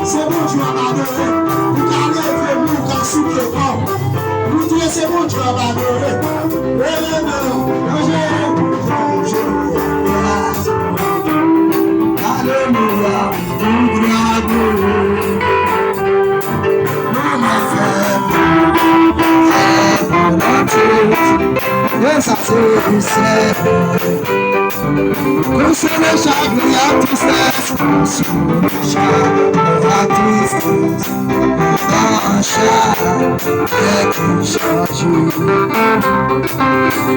C'est bon, tu vas m'adorer. Vous allez vous casser le corps. Vous dites, c'est bon, tu vas m'adorer. Alléluia. Ça c'est console chaque la tristesse, console chaque la tristesse, dans chaque quelque chose.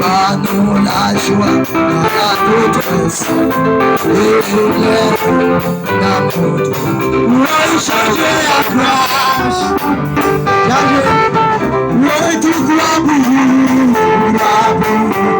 Par nous la joie, la détresse, et l'amour. Oui, changer la grâce, changer, oui, tout gloire pour vous, gloire pour vous.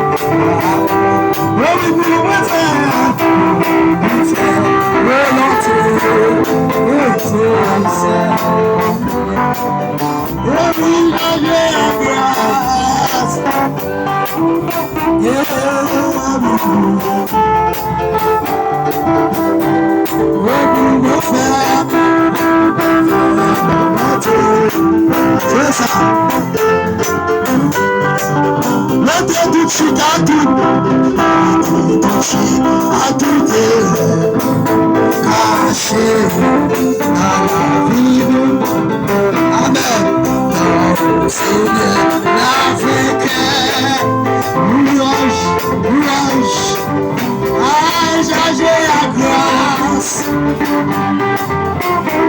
Caché dans la vie, amen. Non, Seigneur, l'Africain, louange, changer la grâce.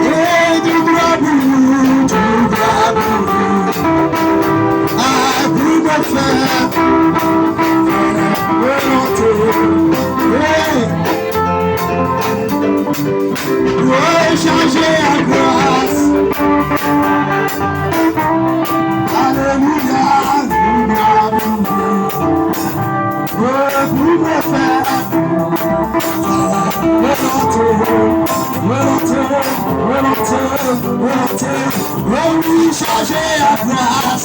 Et du gloire pour vous, du gloire pour vous. Ah, pour me faire volonté. Oui, changer la grâce. Alléluia, vous me faire volonté, oui, changer la grâce.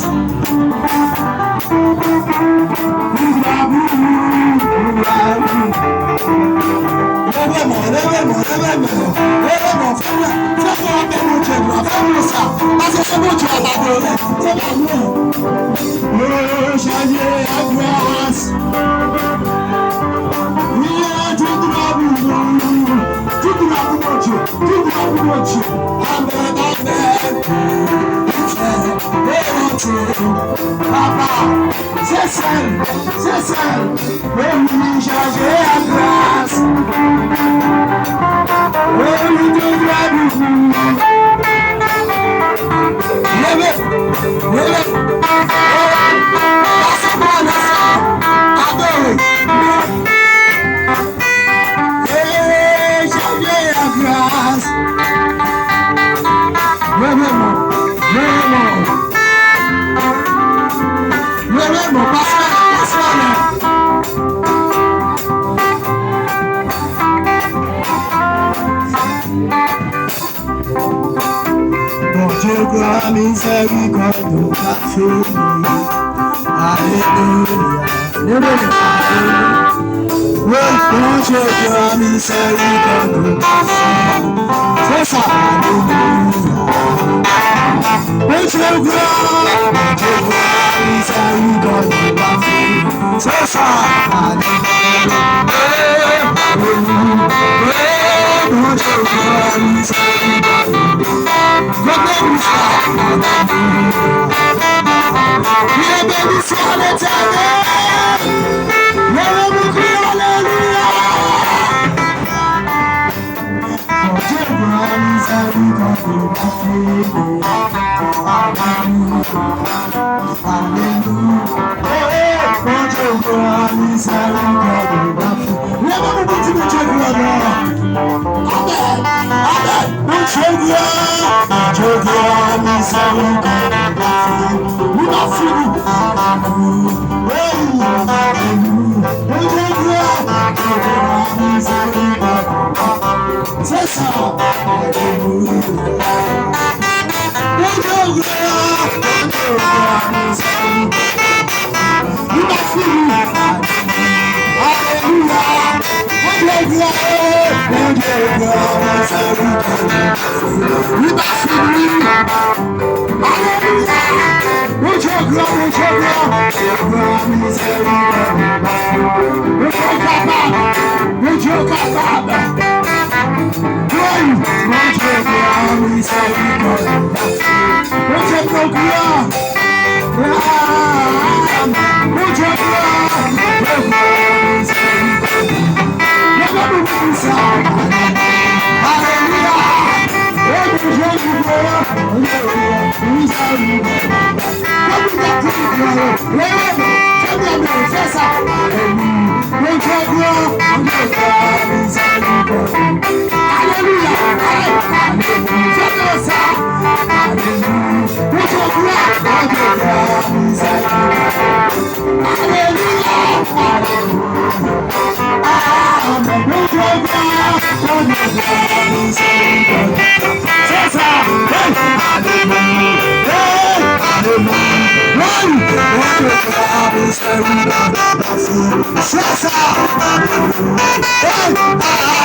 Papa, c'est seul, oui, changer la grâce. Oui, de gloire pour vous. Levez, adorez. Et changer la grâce. La miséricorde nous a fini. Alléluia. Oui, bon Dieu, la miséricorde nous a fini. C'est ça. Alléluia. Bon Dieu, la miséricorde nous a fini. C'est ça. Alléluia. Bon Dieu, la miséricorde nous a fini. Il est béni soit l'Éternel. Lève-vous, crie alléluia. Mon Dieu, la miséricorde nous a fini. Alléluia. Mon Dieu, la miséricorde nous a fini. Lève-vous, petit Dieu, gloire. Amen. Mon Dieu, gloire, miséricorde, nous a fini. C'est ça. Alléluia.